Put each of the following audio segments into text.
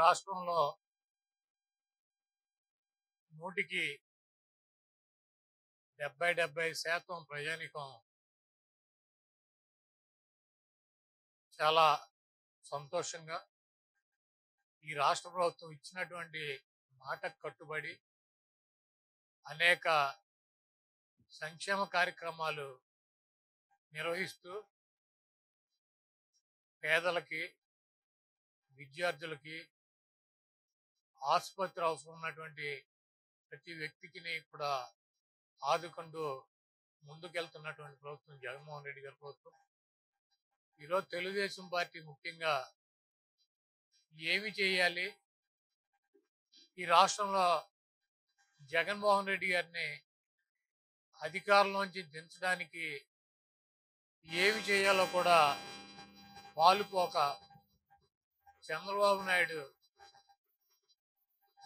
రాష్ట్రంలో 100కి 70% ప్రజానీకం చాలా సంతోషంగా ఈ రాష్ట్ర ప్రభుత్వం ఇచ్చినటువంటి మాటకు కట్టుబడి అనేక సంక్షేమ కార్యక్రమాలు నిర్వహిస్తూ పేదలకి, విద్యార్థులకి, ఆసుపత్రి అవసరం ఉన్నటువంటి ప్రతి వ్యక్తికి కూడా ఆదుకుంటూ ముందుకెళ్తున్నటువంటి ప్రభుత్వం జగన్మోహన్ రెడ్డి గారి ప్రభుత్వం. ఈరోజు తెలుగుదేశం పార్టీ ముఖ్యంగా ఏమి చేయాలి, ఈ రాష్ట్రంలో జగన్మోహన్ రెడ్డి గారిని అధికారంలోంచి దించడానికి ఏమి చేయాలో కూడా పాలుపోక చంద్రబాబు నాయుడు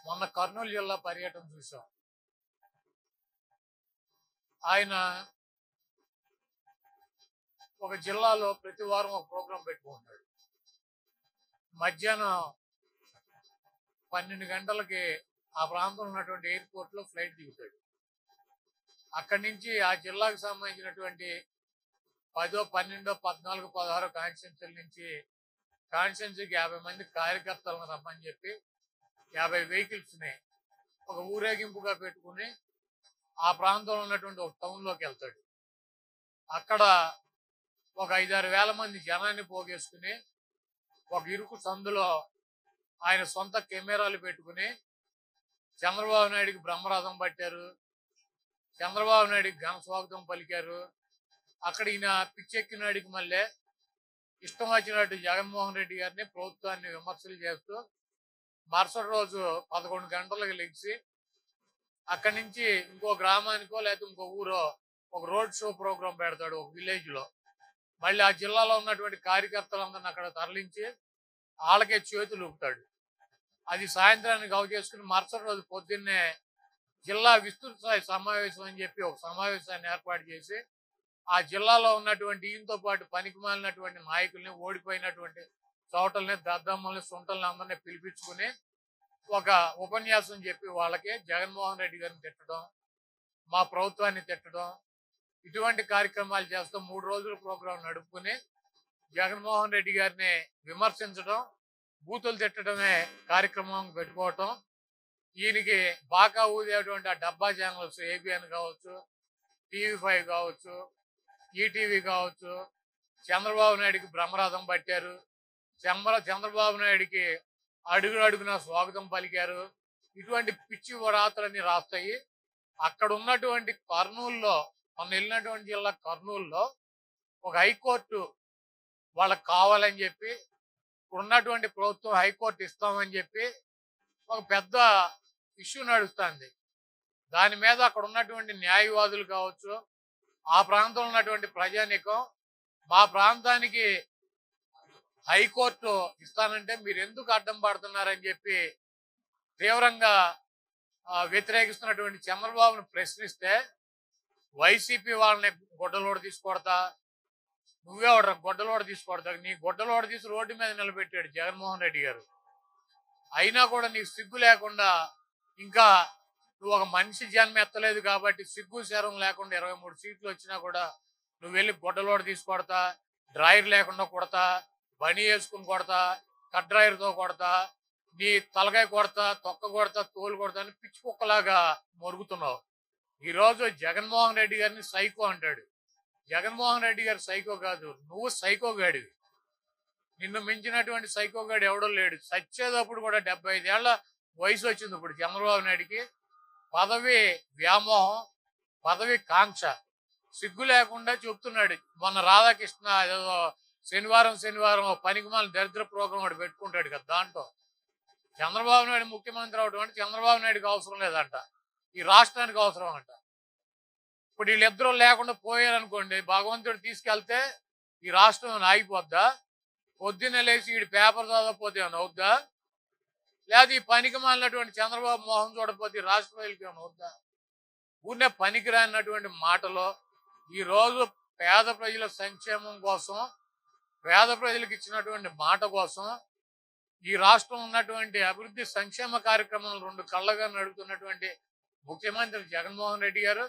మొన్న కర్నూలు జిల్లా పర్యటన చూసాం. ఆయన ఒక జిల్లాలో ప్రతి వారం ఒక ప్రోగ్రాం పెట్టుకుంటాడు. మధ్యాహ్నం 12 గంటలకి ఆ ప్రాంతంలో ఉన్నటువంటి ఎయిర్పోర్ట్లో ఫ్లైట్ దిగుతాడు. అక్కడి నుంచి ఆ జిల్లాకు సంబంధించినటువంటి 10, 12, 14, 16 కాన్స్టిట్యున్సీల నుంచి కాన్స్టిట్యున్సీకి 50 మంది కార్యకర్తలను రమ్మని చెప్పి 50 వెహికల్స్ని ఒక ఊరేగింపుగా పెట్టుకుని ఆ ప్రాంతంలో ఉన్నటువంటి ఒక టౌన్లోకి వెళ్తాడు. అక్కడ ఒక 5-6 వేల మంది జనాన్ని పోగేసుకుని ఒక ఇరుకు సందులో ఆయన సొంత కెమెరాలు పెట్టుకుని చంద్రబాబు నాయుడికి బ్రహ్మరథం పట్టారు, చంద్రబాబు నాయుడికి ఘన స్వాగతం పలికారు. అక్కడ ఈయన పిచ్చెక్కినాడికి మళ్ళీ ఇష్టం వచ్చినట్టు జగన్మోహన్ రెడ్డి గారిని, ప్రభుత్వాన్ని విమర్శలు చేస్తూ మరుసటి రోజు 11 గంటలకు లెగిసి అక్కడి నుంచి ఇంకో గ్రామానికో లేకపోతే ఇంకో ఊరో ఒక రోడ్ షో ప్రోగ్రాం పెడతాడు ఒక విలేజ్లో. మళ్ళీ ఆ జిల్లాలో ఉన్నటువంటి కార్యకర్తలందరినీ అక్కడ తరలించి వాళ్ళకే చేతులు ఊపుతాడు. అది సాయంత్రానికి అవ చేసుకుని మరుసటి రోజు పొద్దున్నే జిల్లా విస్తృత స్థాయి సమావేశం అని చెప్పి ఒక సమావేశాన్ని ఏర్పాటు చేసి ఆ జిల్లాలో ఉన్నటువంటి ఈయనతో పాటు పనికిమాలినటువంటి నాయకుల్ని, ఓడిపోయినటువంటి చోటల్ని, దద్దమ్మల్ని, సొంటల్ని అందరినీ పిలిపించుకుని ఒక ఉపన్యాసం చెప్పి వాళ్ళకి జగన్మోహన్ రెడ్డి గారిని తిట్టడం, మా ప్రభుత్వాన్ని తిట్టడం, ఇటువంటి కార్యక్రమాలు చేస్తూ 3 రోజుల ప్రోగ్రాం నడుపుకుని జగన్మోహన్ రెడ్డి గారిని విమర్శించడం, బూతులు తిట్టడమే కార్యక్రమం పెట్టుకోవటం. ఈయనకి బాగా ఊదేటువంటి ఆ డబ్బా ఛానల్స్ ఏబిఎన్ కావచ్చు, TV5 కావచ్చు, ఈటీవీ కావచ్చు, చంద్రబాబు నాయుడికి బ్రహ్మరథం పట్టారు, చంద్రబాబు నాయుడికి అడుగున స్వాగతం పలికారు. ఇటువంటి పిచ్చి రాతలన్నీ రాస్తాయి. అక్కడ ఉన్నటువంటి కర్నూలులో, మొన్న వెళ్ళినటువంటి జిల్లా కర్నూలులో ఒక హైకోర్టు వాళ్ళకి కావాలని చెప్పి ఉన్నటువంటి ప్రభుత్వం హైకోర్టు ఇస్తామని చెప్పి ఒక పెద్ద ఇష్యూ నడుస్తుంది. దాని మీద అక్కడ ఉన్నటువంటి న్యాయవాదులు కావచ్చు, ఆ ప్రాంతంలో ఉన్నటువంటి ప్రజానీకం మా ప్రాంతానికి హైకోర్టు ఇస్తానంటే మీరు ఎందుకు అడ్డం పడుతున్నారని చెప్పి తీవ్రంగా వ్యతిరేకిస్తున్నటువంటి చంద్రబాబును ప్రశ్నిస్తే వైసీపీ వాళ్ళని గొడ్డలోడ తీసుకొడతా, నువ్వే గొడ్డలోడ తీసుకొడతా, నీ గొడ్డలోడ తీసి రోడ్డు మీద నిలబెట్టాడు జగన్మోహన్ రెడ్డి గారు. అయినా కూడా నీకు సిగ్గు లేకుండా, ఇంకా నువ్వు ఒక మనిషి జన్మ ఎత్తలేదు కాబట్టి సిగ్గు శరం లేకుండా 23 సీట్లు వచ్చినా కూడా నువ్వు వెళ్ళి గొడ్డలోడ తీసుకొడతా, డ్రాయర్ లేకుండా కొడతా, బనీ వేసుకుని కొడతా, కట్ డ్రాయర్తో కొడతా, నీ తలకాయ కొడతా, తొక్క కొడతా, తోలు కొడతా అని పిచ్చి కుక్కలాగా మొరుగుతున్నావు. ఈరోజు జగన్మోహన్ రెడ్డి గారిని సైకో అంటాడు. జగన్మోహన్ రెడ్డి గారు సైకో కాదు, నువ్వు సైకోగాడివి. నిన్ను మించినటువంటి సైకోగాడు ఎవడో లేడు. చచ్చేటప్పుడు కూడా 75 ఏళ్ల వయసు వచ్చింది ఇప్పుడు చంద్రబాబు నాయుడికి. పదవి వ్యామోహం, పదవి కాంక్ష, సిగ్గు లేకుండా చెప్తున్నాడు. మొన్న రాధాకృష్ణ ఏదో శనివారం పనికిమాల దరిద్ర ప్రోగ్రాం ఒకటి పెట్టుకుంటాడు కదా, దాంట్లో చంద్రబాబు నాయుడు ముఖ్యమంత్రి అవడం అంటే చంద్రబాబు నాయుడికి అవసరం లేదంట, ఈ రాష్ట్రానికి అవసరం అంట. ఇప్పుడు వీళ్ళిద్దరూ లేకుండా పోయారనుకోండి, భగవంతుడు తీసుకెళ్తే ఈ రాష్ట్రం ఆగిపోద్దా? పొద్దున్నే లేచి వీడి పేపర్ చదవకపోతే ఏమైనా అవుద్దా? లేదా ఈ పనికి మాలినటువంటి చంద్రబాబు మోహన్ చూడకపోతే రాష్ట్ర ప్రజలకి ఏమైనా అవుద్దా? ఊరినే పనికిరానటువంటి మాటలో ఈరోజు పేద ప్రజల సంక్షేమం కోసం, పేద ప్రజలకు ఇచ్చినటువంటి మాట కోసం ఈ రాష్ట్రం ఉన్నటువంటి అభివృద్ధి సంక్షేమ కార్యక్రమాలు రెండు కళ్ళగా నడుపుతున్నటువంటి ముఖ్యమంత్రి జగన్మోహన్ రెడ్డి గారు.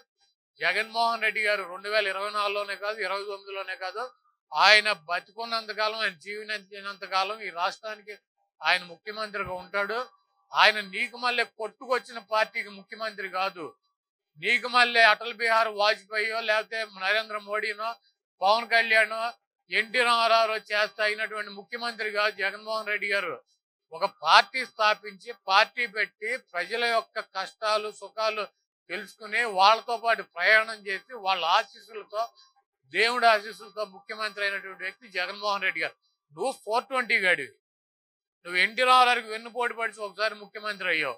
జగన్మోహన్ రెడ్డి గారు 2024లోనే కాదు, 29లోనే కాదు, ఆయన బతికున్నంతకాలం, ఆయన జీవించినంతకాలం ఈ రాష్ట్రానికి ఆయన ముఖ్యమంత్రిగా ఉంటాడు. ఆయన నీకు మళ్ళీ కొట్టుకొచ్చిన పార్టీకి ముఖ్యమంత్రి కాదు. నీకు మళ్ళీ అటల్ బిహారీ వాజ్పేయో లేకపోతే నరేంద్ర మోడీనో పవన్ కళ్యాణో ఎన్టీ రామారావు చేస్తా అయినటువంటి ముఖ్యమంత్రి కాదు జగన్మోహన్ రెడ్డి గారు. ఒక పార్టీ స్థాపించి, పార్టీ పెట్టి, ప్రజల యొక్క కష్టాలు సుఖాలు తెలుసుకుని వాళ్ళతో పాటు ప్రయాణం చేసి వాళ్ళ ఆశీస్సులతో, దేవుడి ఆశీస్సులతో ముఖ్యమంత్రి అయినటువంటి వ్యక్తి జగన్మోహన్ రెడ్డి గారు. నువ్వు 420 గాడివి. నువ్వు ఎన్టీ రామారావుకి వెన్నుపోటు పడిచి ఒకసారి ముఖ్యమంత్రి అయ్యావు.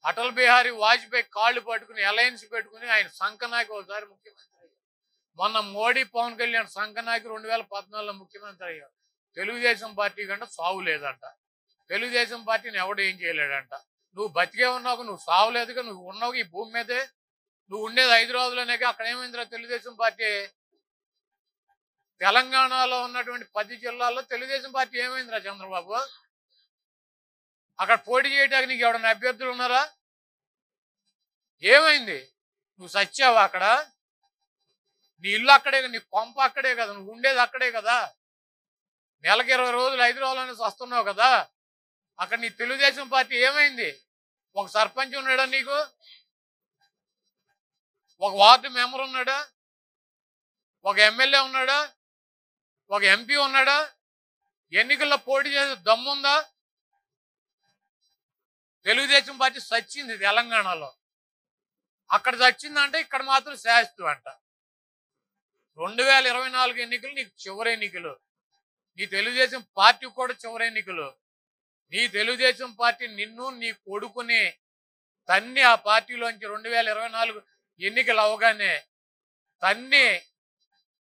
అటల్ బిహారీ వాజ్పేయి కాళ్ళు పట్టుకుని అలయన్స్ పెట్టుకుని ఆయన సంకనాకి ఒకసారి ముఖ్యమంత్రి అయ్యావు. మొన్న మోడీ పవన్ కళ్యాణ్ సంకనాకి 2014లో ముఖ్యమంత్రి అయ్యావు. తెలుగుదేశం పార్టీ కంటే సావు లేదంట. తెలుగుదేశం పార్టీని ఎవడు ఏం చేయలేడంట. నువ్వు బతికే ఉన్నావు, నువ్వు సావలేదుగా, నువ్వు ఉన్నావు ఈ భూమి మీదే. నువ్వు ఉండేది హైదరాబాద్లోనేగా. అక్కడ ఏమైందిరా తెలుగుదేశం పార్టీ? తెలంగాణలో ఉన్నటువంటి 10 జిల్లాల్లో తెలుగుదేశం పార్టీ ఏమైందిరా చంద్రబాబు? అక్కడ పోటీ చేయడానికి నీకు ఎవడన్నా అభ్యర్థులు ఉన్నారా? ఏమైంది? నువ్వు సచ్చావా అక్కడ? నీ ఇల్లు అక్కడే, నీ కొంప అక్కడే కదా, నువ్వు ఉండేది అక్కడే కదా. నెలకి 20 రోజులు హైదరాబాద్లోనే వస్తున్నావు కదా. అక్కడ నీ తెలుగుదేశం పార్టీ ఏమైంది? ఒక సర్పంచ్ ఉన్నాడా నీకు? ఒక వార్డు మెంబర్ ఉన్నాడా? ఒక ఎమ్మెల్యే ఉన్నాడా? ఒక ఎంపీ ఉన్నాడా? ఎన్నికల్లో పోటీ చేసే దమ్ముందా? తెలుగుదేశం పార్టీ సచ్చింది తెలంగాణలో. అక్కడ చచ్చిందంటే ఇక్కడ మాత్రం శాశ్వతం అంట. 2024 ఎన్నికలు నీకు చివరి ఎన్నికలు. నీ తెలుగుదేశం పార్టీ కూడా చివరి ఎన్నికలు. నీ తెలుగుదేశం పార్టీ నిన్ను, నీ కొడుకుని తన్ని ఆ పార్టీలోంచి 2024 ఎన్నికలు అవగానే తన్ని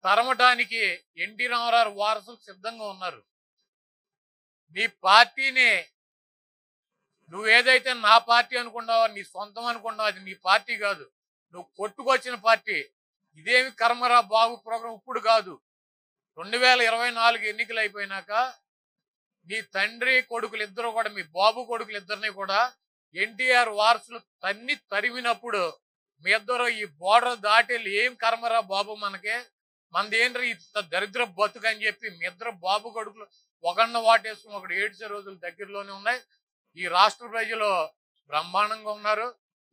తరమటానికి ఎన్టీ రామారావు వారసులు సిద్ధంగా ఉన్నారు. నీ పార్టీని నువ్వేదైతే నా పార్టీ అనుకున్నావో, నీ సొంతం అనుకున్నావు, అది నీ పార్టీ కాదు. నువ్వు కొట్టుకొచ్చిన పార్టీ. ఇదేమి కర్మరా బాబు ప్రోగ్రాం ఇప్పుడు కాదు. 2024 ఎన్నికలు అయిపోయినాక నీ తండ్రి కొడుకులు ఇద్దరు కూడా, మీ బాబు కొడుకులు ఇద్దరిని కూడా ఎన్టీఆర్ వారసులు తరిమినప్పుడు మీ ఇద్దరు ఈ బోర్డర్ దాటి ఏం కర్మరా బాబు మనది ఏంటి ఇంత దరిద్ర బతుకు అని చెప్పి మీ ఇద్దరు బాబు కొడుకులు ఒకన్న వాటేసుకుని ఒకటి ఏడ్చే రోజులు దగ్గరలోనే ఉన్నాయి. ఈ రాష్ట్ర ప్రజలు బ్రహ్మాండంగా ఉన్నారు.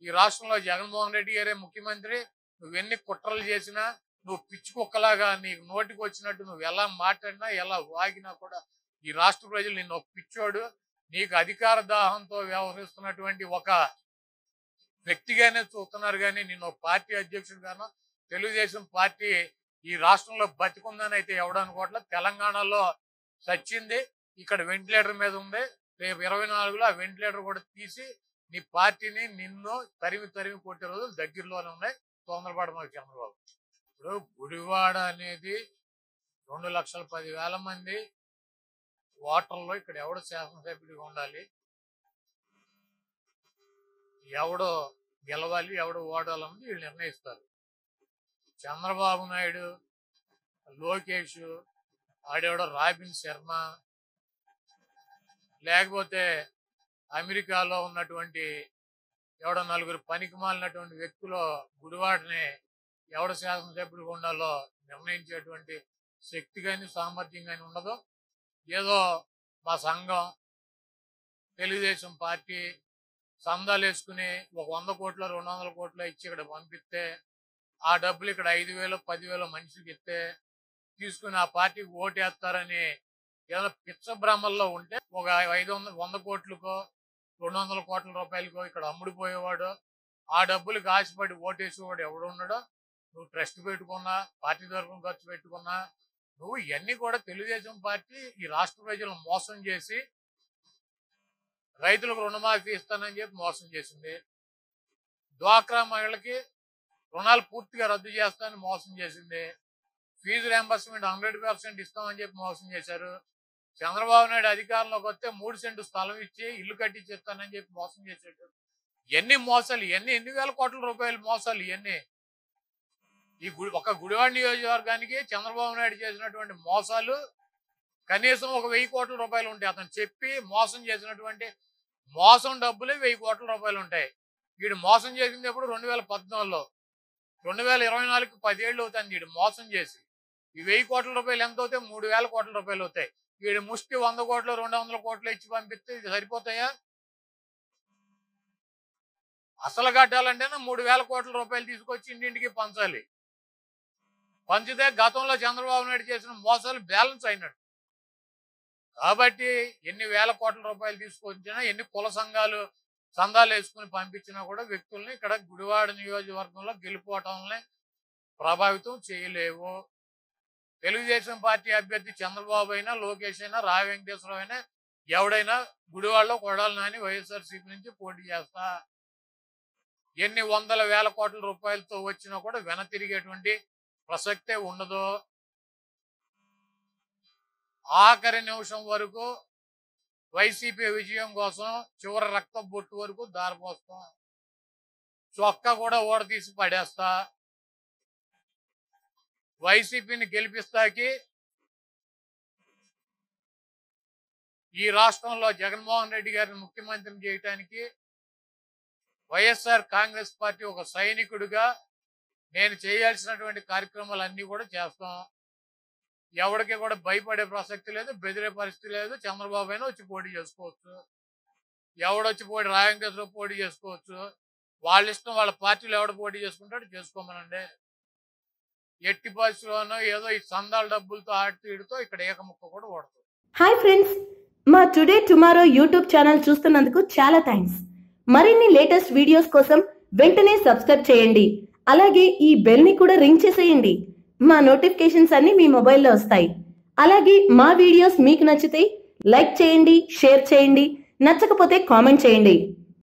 ఈ రాష్ట్రంలో జగన్మోహన్ రెడ్డి గారే ముఖ్యమంత్రి. నువ్వెన్ని కుట్రలు చేసినా, నువ్వు పిచ్చి కుక్కలాగా నీకు నోటికి వచ్చినట్టు నువ్వు ఎలా మాట్లాడినా, ఎలా వాగినా కూడా ఈ రాష్ట్ర ప్రజలు నిన్ను ఒక పిచ్చోడు, నీకు అధికార దాహంతో వ్యవహరిస్తున్నటువంటి ఒక వ్యక్తిగానే చూస్తున్నారు. కానీ నిన్ను ఒక పార్టీ అధ్యక్షుడిగానో, తెలుగుదేశం పార్టీ ఈ రాష్ట్రంలో బతికుందని అయితే ఎవడనుకోవట్లేదు. తెలంగాణలో సచ్చింది. ఇక్కడ వెంటిలేటర్ మీద ఉంది. రేపు 24లో ఆ వెంటిలేటర్ కూడా తీసి నీ పార్టీని నిన్ను తరిమి కొట్టే రోజులు దగ్గరలోనే ఉన్నాయి. తొందరపాటు మాకు చంద్రబాబు. ఇప్పుడు గుడివాడ అనేది 2,10,000 మంది ఓటర్లో ఇక్కడ ఎవడు శాసనసభ్యుడిగా ఉండాలి, ఎవడో గెలవాలి, ఎవడో ఓడాలన్నది వీళ్ళు నిర్ణయిస్తారు. చంద్రబాబు నాయుడు, లోకేష్, ఆడెవడో రాబిన్ శర్మ, లేకపోతే అమెరికాలో ఉన్నటువంటి ఎవడో నలుగురు పనికి మాలినటువంటి వ్యక్తులు గుడివాడని ఎవడ శాసనసభ్యుడిగా ఉండాలో నిర్ణయించేటువంటి శక్తి కానీ సామర్థ్యం కానీ ఉండదు. ఏదో మా సంఘం తెలుగుదేశం పార్టీ సందాలు వేసుకుని ఒక 100 కోట్లు 200 కోట్లు ఇచ్చి ఇక్కడ పంపిస్తే ఆ డబ్బులు ఇక్కడ 5,000 10,000 మనిషికి ఇస్తే తీసుకుని ఆ పార్టీకి ఓటేస్తారని ఏదైనా పిచ్చ భ్రమల్లో ఉంటే ఒక 100 కోట్లకో 200 కోట్ల రూపాయలకో ఇక్కడ అమ్ముడిపోయేవాడు, ఆ డబ్బులకు ఆశపడి ఓటేసేవాడు ఎవడు ఉన్నాడో. నువ్వు ట్రస్ట్ పెట్టుకున్నా, పార్టీ తరఫున ఖర్చు పెట్టుకున్నా, నువ్వు ఇవన్నీ కూడా తెలుగుదేశం పార్టీ ఈ రాష్ట్ర ప్రజలను మోసం చేసి రైతులకు రుణమాఫీ ఇస్తానని చెప్పి మోసం చేసింది. డ్వాక్రా మహిళలకి రుణాలు పూర్తిగా రద్దు చేస్తానని మోసం చేసింది. ఫీజు రియంబర్స్మెంట్ 100% ఇస్తామని చెప్పి మోసం చేశారు. చంద్రబాబు నాయుడు అధికారంలోకి వస్తే 3 సెంటు స్థలం ఇచ్చి ఇల్లు కట్టించేస్తానని చెప్పి మోసం చేశాడు. ఇవన్నీ మోసాలు, ఇవన్నీ ఎన్ని వేల కోట్ల రూపాయలు మోసాలు ఇవన్నీ. ఈ ఒక గుడివాడ నియోజకవర్గానికి చంద్రబాబు నాయుడు చేసినటువంటి మోసాలు కనీసం ఒక 1000 కోట్ల రూపాయలు ఉంటాయి. అతను చెప్పి మోసం చేసినటువంటి మోసం డబ్బులే 1000 కోట్ల రూపాయలు ఉంటాయి. వీడు మోసం చేసింది ఎప్పుడు 2014లో, 2024కి 10 ఏళ్ళు అవుతుంది వీడు మోసం చేసి. ఈ 1000 కోట్ల రూపాయలు ఎంత అవుతాయి? 3000 కోట్ల రూపాయలు అవుతాయి. వీడు ముష్టి 100 కోట్లు 200 కోట్లు ఇచ్చి పంపిస్తే ఇది సరిపోతాయా? అసలు కట్టాలంటేనే 3000 కోట్ల రూపాయలు తీసుకొచ్చి ఇంటింటికి పంచాలి. పంచితే గతంలో చంద్రబాబు నాయుడు చేసిన మోసాలు బ్యాలెన్స్ అయినట్టు. కాబట్టి ఎన్ని వేల కోట్ల రూపాయలు తీసుకొచ్చినా, ఎన్ని కుల సంఘాలు చందాలు వేసుకుని పంపించినా కూడా వ్యక్తుల్ని ఇక్కడ గుడివాడ నియోజకవర్గంలో గెలుపోవటాలని ప్రభావితం చేయలేవు. తెలుగుదేశం పార్టీ అభ్యర్థి చంద్రబాబు అయినా, లోకేష్ అయినా, రావి వెంకటేశ్వరరావు అయినా, ఎవడైనా గుడివాడలో కొడాలి నాని వైఎస్ఆర్సీపీ నుంచి పోటీ చేస్తా. ఎన్ని వందల వేల కోట్ల రూపాయలతో వచ్చినా కూడా వెనతిరిగేటువంటి ప్రసక్తే ఉండదు. ఆఖరి నిమిషం వరకు వైసీపీ విజయం కోసం చివరి రక్త బొట్టు వరకు దారిపోస్తాం. చొక్కా కూడా ఓడతీసి పడేస్తా. వైసీపీని గెలిపిస్తాకి ఈ రాష్ట్రంలో జగన్మోహన్ రెడ్డి గారిని ముఖ్యమంత్రిని చేయటానికి వైఎస్ఆర్ కాంగ్రెస్ పార్టీ ఒక సైనికుడిగా నేను చేయాల్సినటువంటి కార్యక్రమాలన్నీ కూడా చేస్తాం. ఎవరికి కూడా భయపడే ప్రసక్తి లేదు, బెదిరే పరిస్థితి లేదు. చంద్రబాబు అయినా వచ్చి పోటీ చేసుకోవచ్చు, ఎవడొచ్చి రావి వెంకటేశ్వరరావు పోటీ చేసుకోవచ్చు. వాళ్ళ ఇష్టం, వాళ్ళ పార్టీలో ఎవడు పోటీ చేసుకుంటాడు చేసుకోమనండి. ఎట్టి పరిస్థితుల్లోనూ ఏదో ఈ సందాల డబ్బులతో ఆడితీడుతో ఇక్కడ ఏకముక్క కూడా ఓడుతుంది. హాయ్ ఫ్రెండ్స్, మా టుడే టుమారో యూట్యూబ్ ఛానల్ చూస్తున్నందుకు చాలా థ్యాంక్స్. మరిన్ని లేటెస్ట్ వీడియోస్ కోసం వెంటనే సబ్స్క్రైబ్ చేయండి. అలాగే ఈ బెల్ ని కూడా రింగ్ చేసేయండి. మా నోటిఫికేషన్స్ అన్ని మీ మొబైల్లో వస్తాయి. అలాగే మా వీడియోస్ మీకు నచ్చితే లైక్ చేయండి, షేర్ చేయండి, నచ్చకపోతే కామెంట్ చేయండి.